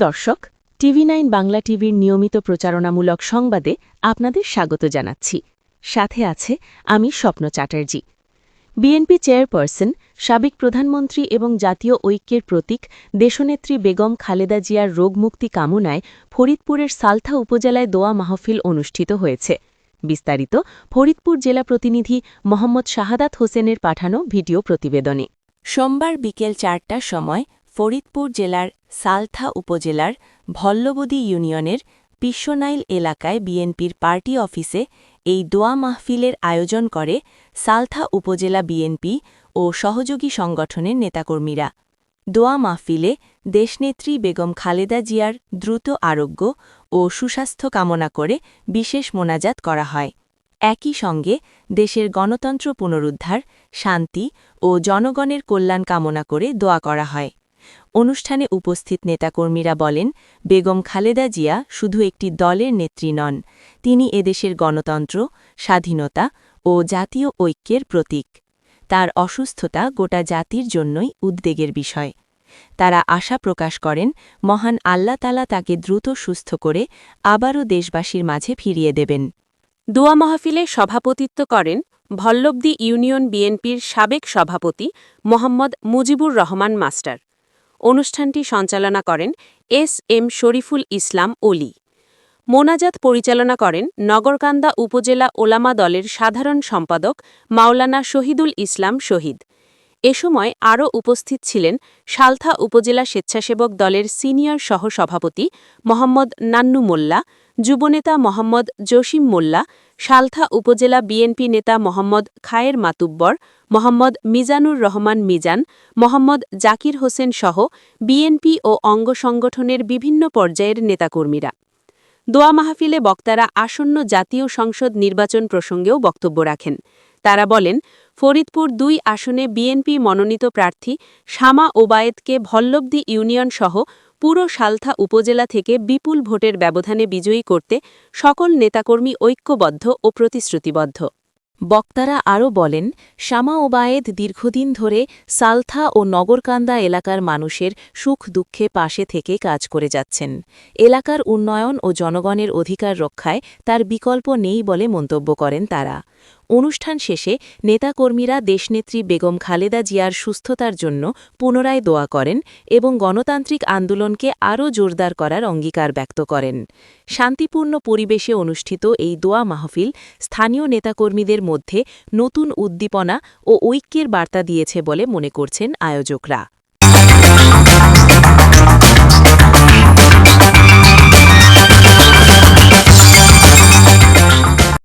দর্শক, টিভি9 বাংলা টিভির নিয়মিত প্রচারণামূলক সংবাদে আপনাদের স্বাগত জানাচ্ছি। সাথে আছে আমি স্বপ্ন চ্যাটার্জি। বিএনপি চেয়ারপারসন, সাবেক প্রধানমন্ত্রী এবং জাতীয় ঐক্যের প্রতীক দেশনেত্রী বেগম খালেদা জিয়ার রোগমুক্তি কামনায় ফরিদপুরের সালথা উপজেলায় দোয়া মাহফিল অনুষ্ঠিত হয়েছে। বিস্তারিত ফরিদপুর জেলা প্রতিনিধি মোহাম্মদ শাহাদাত হোসেনের পাঠানো ভিডিও প্রতিবেদনে। সোমবার বিকেল ৪টার সময় ফরিদপুর জেলার সালথা উপজেলার ভল্লবদী ইউনিয়নের পিশ্বনাইল এলাকায় বিএনপির পার্টি অফিসে এই দোয়া মাহফিলের আয়োজন করে সালথা উপজেলা বিএনপি ও সহযোগী সংগঠনের নেতাকর্মীরা। দোয়া মাহফিলে দেশনেত্রী বেগম খালেদা জিয়ার দ্রুত আরোগ্য ও সুস্বাস্থ্য কামনা করে বিশেষ মোনাজাত করা হয়। একই সঙ্গে দেশের গণতন্ত্র পুনরুদ্ধার, শান্তি ও জনগণের কল্যাণ কামনা করে দোয়া করা হয়। অনুষ্ঠানে উপস্থিত নেতাকর্মীরা বলেন, বেগম খালেদা জিয়া শুধু একটি দলের নেত্রী নন, তিনি এদেশের গণতন্ত্র, স্বাধীনতা ও জাতীয় ঐক্যের প্রতীক। তার অসুস্থতা গোটা জাতির জন্যই উদ্বেগের বিষয়। তারা আশা প্রকাশ করেন, মহান আল্লাহ তাআলা তাকে দ্রুত সুস্থ করে আবারও দেশবাসীর মাঝে ফিরিয়ে দেবেন। দোয়া মাহফিলে সভাপতিত্ব করেন ভল্লবদী ইউনিয়ন বিএনপির সাবেক সভাপতি মোহাম্মদ মুজিবুর রহমান মাস্টার। অনুষ্ঠানটি সঞ্চালনা করেন এস.এম. শরীফুল ইসলাম অলি। মোনাজাত পরিচালনা করেন নগরকান্দা উপজেলা ওলামা দলের সাধারণ সম্পাদক মাওলানা শহীদুল ইসলাম শহীদ। এ সময় আরও উপস্থিত ছিলেন সালথা উপজেলা স্বেচ্ছাসেবক দলের সিনিয়র সহসভাপতি মোহাম্মদ নান্নু মোল্লা, যুবনেতা মোহাম্মদ জসিম মোল্লা, সালথা উপজেলা বিএনপি নেতা মোহাম্মদ খায়ের মাতুব্বর, মোহাম্মদ মিজানুর রহমান মিজান, মোহাম্মদ জাকির হোসেন সহ বিএনপি ও অঙ্গ সংগঠনের বিভিন্ন পর্যায়ের নেতাকর্মীরা। দোয়া মাহফিলে বক্তারা আসন্ন জাতীয় সংসদ নির্বাচন প্রসঙ্গেও বক্তব্য রাখেন। তারা বলেন, ফরিদপুর ২ আসনে বিএনপি মনোনীত প্রার্থী শামা ওবায়েদকে ভল্লবদী ইউনিয়ন সহ পুরো সালথা উপজেলা থেকে বিপুল ভোটের ব্যবধানে বিজয়ী করতে সকল নেতাকর্মী ঐক্যবদ্ধ ও প্রতিশ্রুতিবদ্ধ। বক্তারা আরও বলেন, শামা ওবায়েদ দীর্ঘদিন ধরে সালথা ও নগরকান্দা এলাকার মানুষের সুখ দুঃখে পাশে থেকে কাজ করে যাচ্ছেন। এলাকার উন্নয়ন ও জনগণের অধিকার রক্ষায় তার বিকল্প নেই বলে মন্তব্য করেন তারা। অনুষ্ঠান শেষে নেতাকর্মীরা দেশনেত্রী বেগম খালেদা জিয়ার সুস্থতার জন্য পুনরায় দোয়া করেন এবং গণতান্ত্রিক আন্দোলনকে আরও জোরদার করার অঙ্গীকার ব্যক্ত করেন। শান্তিপূর্ণ পরিবেশে অনুষ্ঠিত এই দোয়া মাহফিল স্থানীয় নেতাকর্মীদের মধ্যে নতুন উদ্দীপনা ও ঐক্যের বার্তা দিয়েছে বলে মনে করছেন আয়োজকরা।